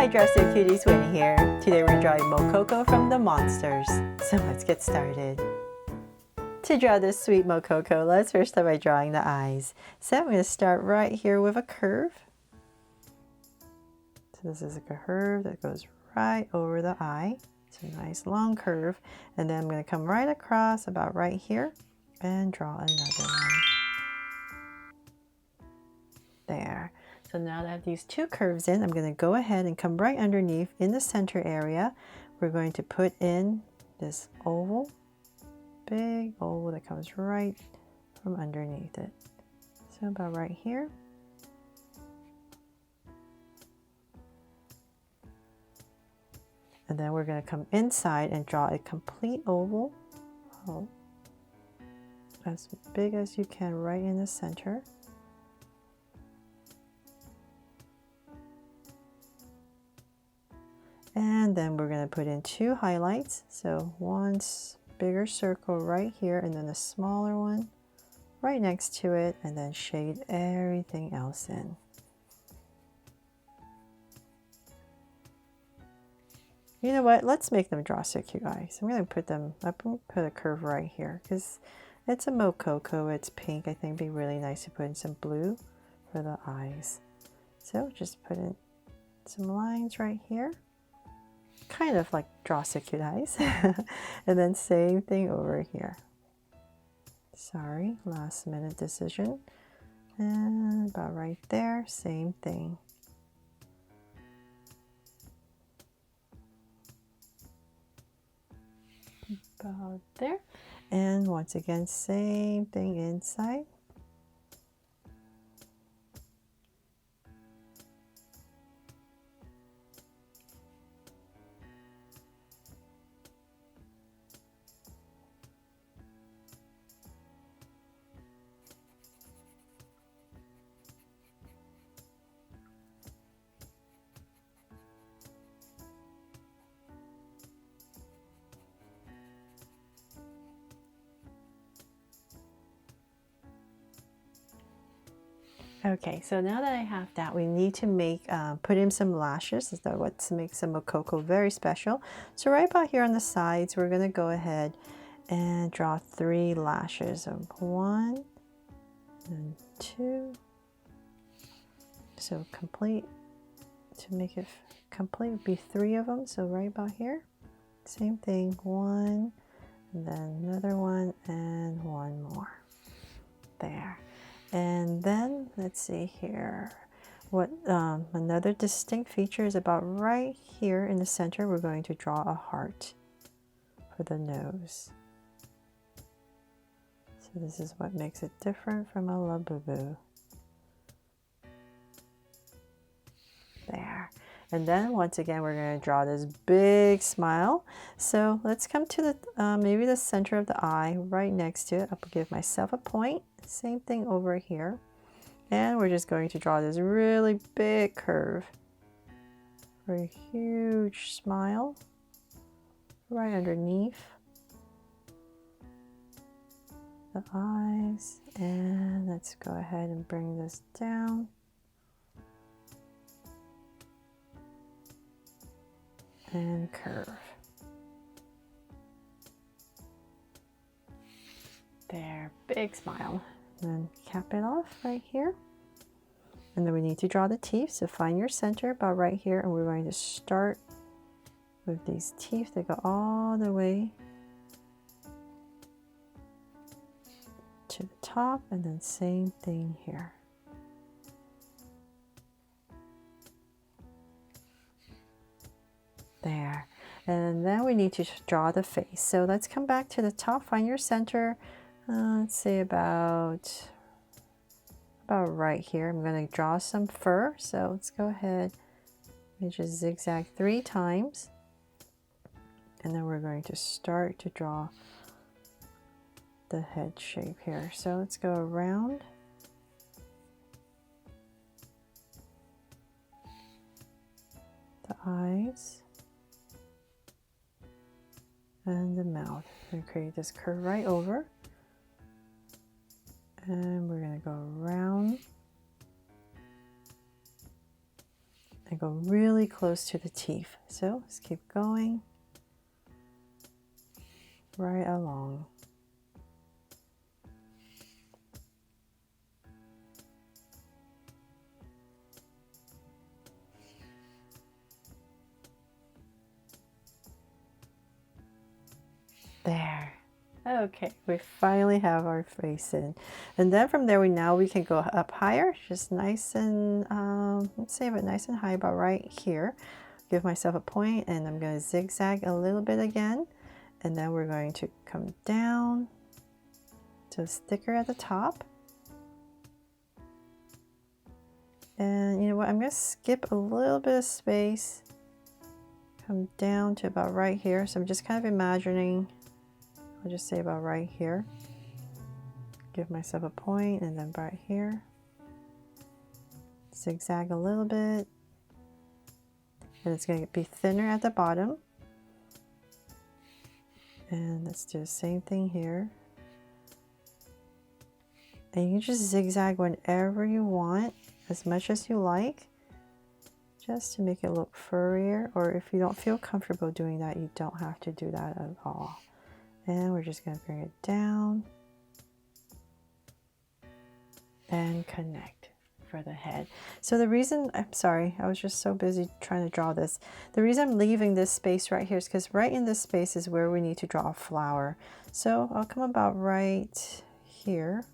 Hi Dresser Cuties, Winnie here. Today we're drawing Mokoko from The Monsters. So let's get started. To draw this sweet Mokoko, let's first start by drawing the eyes. So I'm going to start right here with a curve. So this is a curve that goes right over the eye. It's a nice long curve. And then I'm going to come right across about right here and draw another one. There. So now that I have these two curves in, I'm going to go ahead and come right underneath in the center area. We're going to put in this oval, big oval that comes right from underneath it. So about right here. And then we're going to come inside and draw a complete oval, as big as you can right in the center. And then we're going to put in two highlights. So one bigger circle right here and then a smaller one right next to it, and then shade everything else in. You know what? Let's make them draw so cute eyes. I'm going to put a curve right here because it's a Mokoko. It's pink. I think it'd be really nice to put in some blue for the eyes. So just put in some lines right here. Kind of like draw so cute eyes. And then same thing over here. Sorry, last minute decision. And about right there, same thing. About there. And once again, same thing inside. Okay, so now that I have that, we need to put in some lashes. That's what makes the Mokoko very special. So right about here on the sides, we're going to go ahead and draw 3 lashes of 1 and 2. So complete, to make it complete would be 3 of them. So right about here, same thing, 1, and then another one, and 1 more. There. And then let's see here, what another distinct feature is about right here in the center. We're going to draw a heart for the nose. So this is what makes it different from a Labubu. There. And then once again, we're going to draw this big smile. So let's come to the maybe the center of the eye, right next to it. I'll give myself a point. Same thing over here. And we're just going to draw this really big curve for a huge smile right underneath the eyes. And let's go ahead and bring this down. And curve. There, big smile. And then cap it off right here. And then we need to draw the teeth. So find your center about right here, and we're going to start with these teeth that go all the way to the top, and then same thing here. There. And then we need to draw the face. So let's come back to the top, find your center. Let's say about right here. I'm going to draw some fur. So let's go ahead and just zigzag 3 times. And then we're going to start to draw the head shape here. So let's go around. The eyes. And the mouth. And create this curve right over. And we're going to go around and go really close to the teeth. So let's keep going right along. There. Okay, we finally have our face in. And then from there, we can go up higher, just nice and, let's save it nice and high, about right here. Give myself a point, and I'm going to zigzag a little bit again. And then we're going to come down to the sticker at the top. And you know what, I'm going to skip a little bit of space. Come down to about right here. So I'm just kind of imagining, I'll just say about right here. Give myself a point, and then right here. Zigzag a little bit. And it's going to be thinner at the bottom. And let's do the same thing here. And you can just zigzag whenever you want, as much as you like, just to make it look furrier. Or if you don't feel comfortable doing that, you don't have to do that at all. And we're just going to bring it down and connect for the head. So the reason, I'm sorry, I was just so busy trying to draw this. The reason I'm leaving this space right here is because right in this space is where we need to draw a flower. So I'll come about right here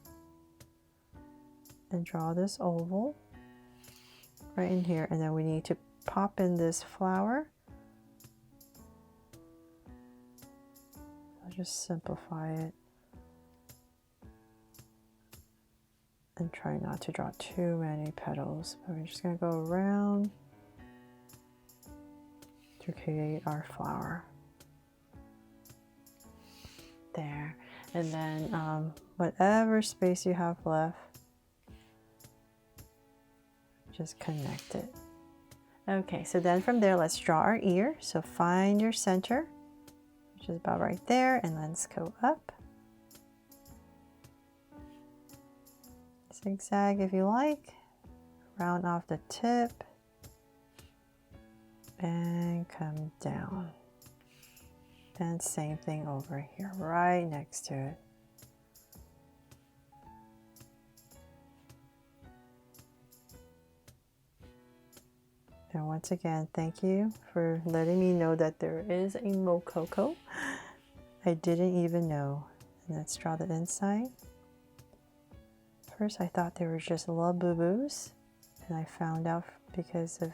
and draw this oval right in here, and then we need to pop in this flower. I'll just simplify it and try not to draw too many petals, but we're just going to go around to create our flower. There. And then whatever space you have left, just connect it. Okay, so then from there, let's draw our ear. So find your center, which is about right there, and let's go up. Zigzag if you like, round off the tip, and come down. And same thing over here, right next to it. And once again, thank you for letting me know that there is a Mokoko. I didn't even know. And let's draw the inside. First, I thought they were just Labubus, and I found out because of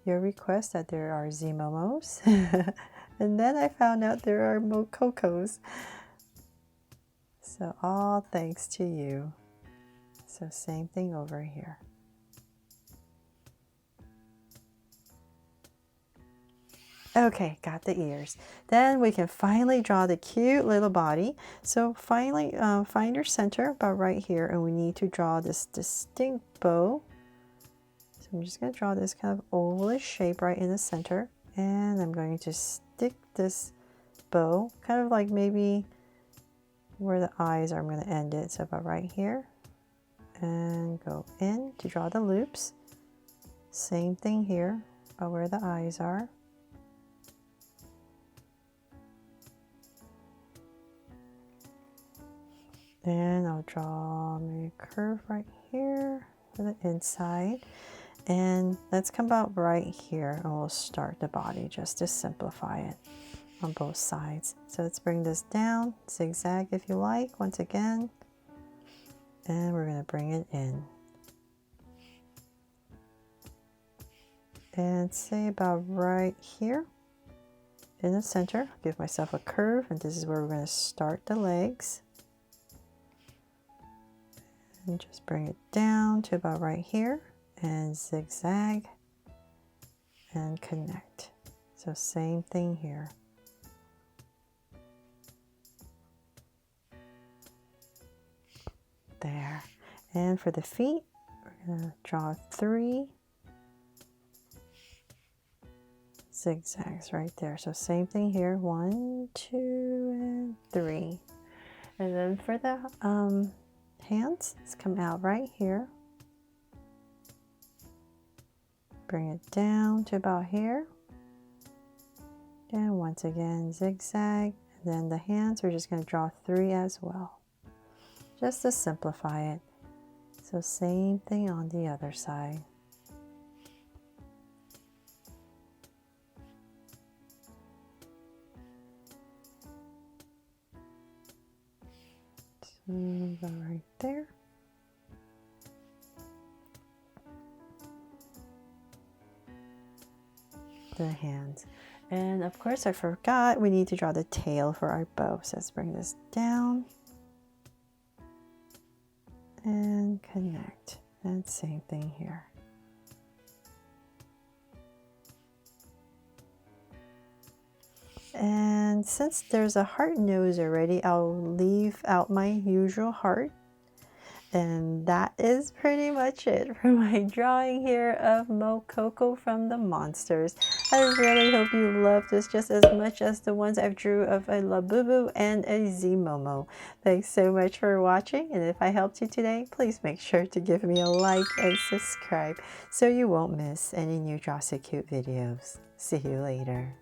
your request that there are Zimomos. And then I found out there are Mokokos. So all thanks to you. So same thing over here. Okay, got the ears. Then we can finally draw the cute little body. So finally find your center about right here, and we need to draw this distinct bow. So I'm just going to draw this kind of ovalish shape right in the center, and I'm going to stick this bow kind of like maybe where the eyes are. I'm going to end it, so about right here, and go in to draw the loops. Same thing here about where the eyes are. And I'll draw maybe a curve right here for the inside. And let's come about right here, and we'll start the body just to simplify it on both sides. So let's bring this down, zigzag if you like, once again. And we're going to bring it in. And say about right here in the center, give myself a curve, and this is where we're going to start the legs. And just bring it down to about right here and zigzag and connect. So same thing here. There. And for the feet, we're going to draw 3 zigzags right there. So same thing here, 1, 2, and 3. And then for the hands, let's come out right here. bring it down to about here. And once again, zigzag. And then the hands, we're just going to draw 3 as well, just to simplify it. So same thing on the other side. So go right there. The hands. And of course I forgot, we need to draw the tail for our bow. So let's bring this down and connect. And same thing here. And since there's a heart nose already, I'll leave out my usual heart. And that is pretty much it for my drawing here of Mokoko from the Monsters. I really hope you loved this just as much as the ones I've drew of a Labubu and a Z-Momo. Thanks so much for watching, and if I helped you today, please make sure to give me a like and subscribe so you won't miss any new Draw So Cute videos. See you later.